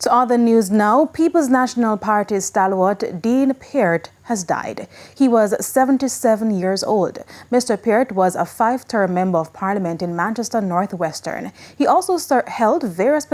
To other news now, People's National Party's stalwart Dean Peart has died. He was 77 years old. Mr. Peart was a 5-term Member of Parliament in Manchester North Western. He also held various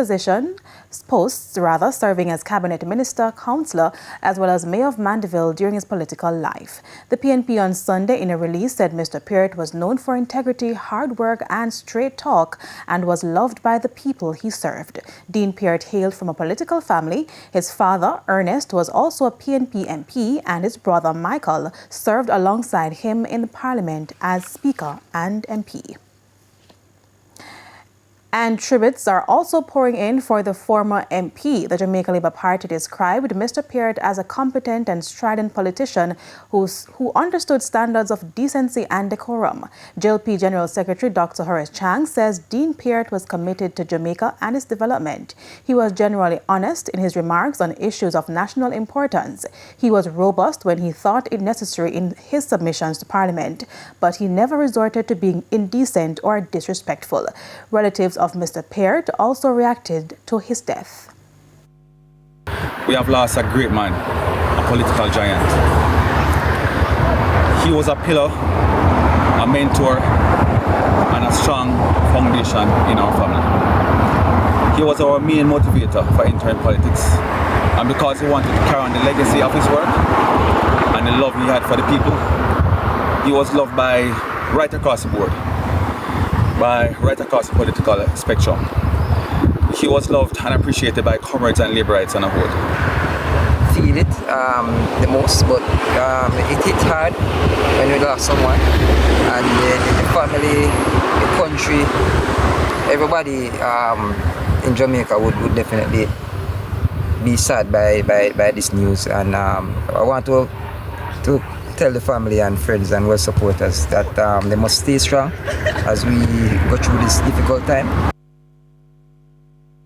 posts, serving as Cabinet Minister, councillor, as well as Mayor of Mandeville during his political life. The PNP on Sunday in a release said Mr. Peart was known for integrity, hard work and straight talk and was loved by the people he served. Dean Peart hailed from a political family. His father, Ernest, was also a PNP MP and his brother Michael served alongside him in the Parliament as Speaker and MP. And tributes are also pouring in for the former MP. The Jamaica Labour Party described Mr. Peart as a competent and strident politician who understood standards of decency and decorum. JLP General Secretary Dr. Horace Chang says Dean Peart was committed to Jamaica and its development. He was generally honest in his remarks on issues of national importance. He was robust when he thought it necessary in his submissions to Parliament, but he never resorted to being indecent or disrespectful. Relatives of Mr. Peart also reacted to his death. We have lost a great man, a political giant. He was a pillar, a mentor, and a strong foundation in our family. He was our main motivator for entering politics. And because he wanted to carry on the legacy of his work and the love he had for the people, he was loved by right across the board. Right across the political spectrum. He was loved and appreciated by comrades and laborites on a whole. Feel it the most, but it hit hard when we lost someone, and the family, the country, everybody in Jamaica would definitely be sad by this news, and I want to tell the family and friends and well supporters that they must stay strong as we go through this difficult time.